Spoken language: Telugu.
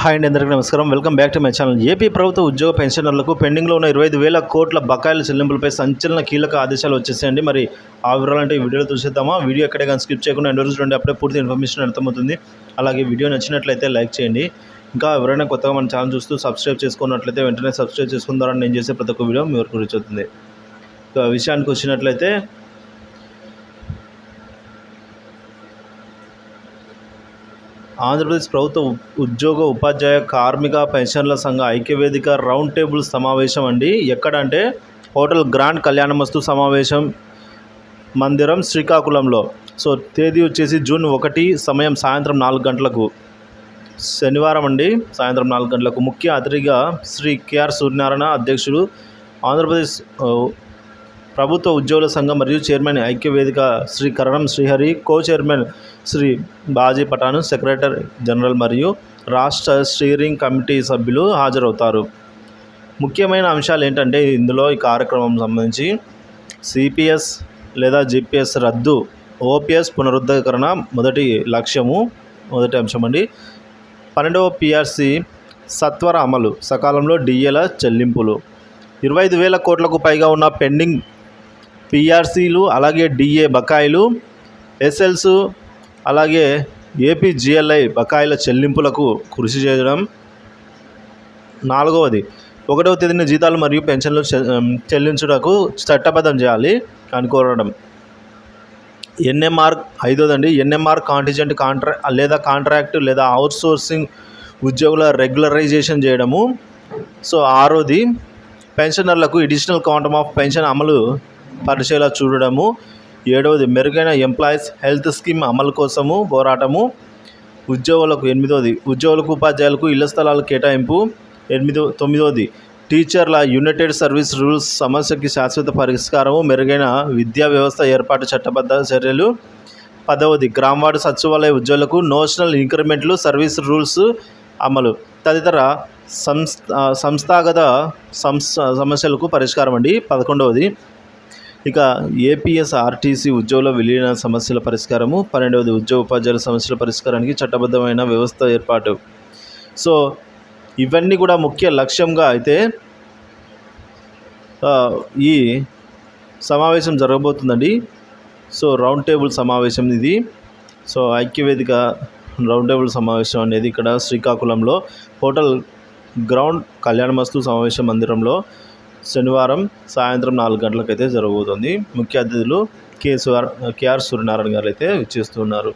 హాయ్ అండి, అందరికీ నమస్కారం. Welcome back to my channel. AP ప్రభుత్వ ఉద్యోగ పెన్షనర్లకు పెండింగ్లో ఉన్న 25,000 కోట్ల బకాయిల చెల్లింపులపై సంచలన కీలక ఆదేశాలు వచ్చేసాయండి. మరి ఆ వివరాలంటే ఈ వీడియోలో చూసేద్దామా? వీడియో ఎక్కడే కానీ స్కిప్ చేయకుండా ఎండ్ వరకు చూడండి, అప్పుడే పూర్తి ఇన్ఫర్మేషన్ అర్థమవుతుంది. అలాగే వీడియో నచ్చినట్లయితే లైక్ చేయండి. ఇంకా ఎవరైనా కొత్తగా మన ఛానల్ చూస్తూ సబ్స్క్రైబ్ చేసుకున్నట్లయితే వెంటనే సబ్స్క్రైబ్ చేసుకున్న ద్వారా నేను చేసే ప్రతి ఒక్క వీడియో మీ వరకు రీచ్ అవుతుంది. ఇక విషయానికి వచ్చినట్లయితే ఆంధ్రప్రదేశ్ ప్రభుత్వ ఉద్యోగ ఉపాధ్యాయ కార్మిక పెన్షన్ల సంఘ ఐక్యవేదిక రౌండ్ టేబుల్ సమావేశం అండి. ఎక్కడంటే హోటల్ గ్రాండ్ కళ్యాణమస్తు సమావేశం మందిరం శ్రీకాకుళంలో. సో తేదీ వచ్చేసి జూన్ 1, సమయం సాయంత్రం 4 గంటలకు, శనివారం అండి, సాయంత్రం 4 గంటలకు. ముఖ్య అతిథిగా శ్రీ కేఆర్ సూర్యనారాయణ, అధ్యక్షుడు ఆంధ్రప్రదేశ్ ప్రభుత్వ ఉద్యోగుల సంఘం మరియు చైర్మన్ ఐక్యవేదిక Shri Karanam Srihari, co chairman Shri Baji Pathan, secretary general మరియు రాష్ట్ర స్టీరింగ్ కమిటీ సభ్యులు హాజరవుతారు. ముఖ్యమైన అంశాలు ఏంటంటే ఇందులో ఈ కార్యక్రమం సంబంధించి సిపిఎస్ లేదా జిపిఎస్ రద్దు, ఓపీఎస్ పునరుద్ధరణ మొదటి అంశం అండి. 12వ పిఆర్సి సత్వర అమలు, సకాలంలో డిఏల చెల్లింపులు, 25,000 కోట్లకు పైగా ఉన్న పెండింగ్ పిఆర్సీలు, అలాగే డిఏ బకాయిలు, ఎస్ఎల్స్, అలాగే ఏపీజీఎల్ఐ బకాయిల చెల్లింపులకు కృషి చేయడం. 4వది 1వ తేదీన జీతాలు మరియు పెన్షన్లు చెల్లించుటకు చట్టబద్ధం చేయాలి అని కోరడం. ఎన్ఎంఆర్ 5వదండి, ఎన్ఎంఆర్ కాంటిజెంట్ కాంట్రాక్ట్ లేదా అవుట్సోర్సింగ్ ఉద్యోగుల రెగ్యులరైజేషన్ చేయడము. సో 6వది పెన్షనర్లకు అడిషనల్ క్వాంటమ్ ఆఫ్ పెన్షన్ అమలు పరిచేలా చూడడము. 7వది మెరుగైన ఎంప్లాయీస్ హెల్త్ స్కీమ్ అమలు కోసము పోరాటము. 8వది ఉద్యోగులకు ఉపాధ్యాయులకు ఇళ్ల స్థలాల కేటాయింపు. 9వది టీచర్ల యునైటెడ్ సర్వీస్ రూల్స్ సమస్యకి శాశ్వత పరిష్కారము, మెరుగైన విద్యా వ్యవస్థ ఏర్పాటు చట్టబద్ధ చర్యలు. 10వది గ్రామవార్డు సచివాలయ ఉద్యోగులకు నోషనల్ ఇంక్రిమెంట్లు, సర్వీస్ రూల్స్ అమలు తదితర సంస్థాగత సమస్యలకు పరిష్కారం అండి. 11వది ఇక ఏపీఎస్ఆర్టీసీ ఉద్యోగుల విలీన సమస్యల పరిష్కారము. 12వది ఉద్యోగ ఉపాధ్యాయుల సమస్యల పరిష్కారానికి చట్టబద్ధమైన వ్యవస్థ ఏర్పాటు. సో ఇవన్నీ కూడా ముఖ్య లక్ష్యంగా అయితే ఈ సమావేశం జరగబోతుందండి. సో రౌండ్ టేబుల్ సమావేశం ఇది. సో ఐక్యవేదిక రౌండ్ టేబుల్ సమావేశం అనేది ఇక్కడ శ్రీకాకుళంలో హోటల్ గ్రాండ్ కళ్యాణమస్తు సమావేశ మందిరంలో శనివారం సాయంత్రం 4 గంటలకైతే జరగబోతుంది. ముఖ్య అతిథులు కేఆర్ సూర్యనారాయణ గారు అయితే ఇచ్చేస్తున్నారు.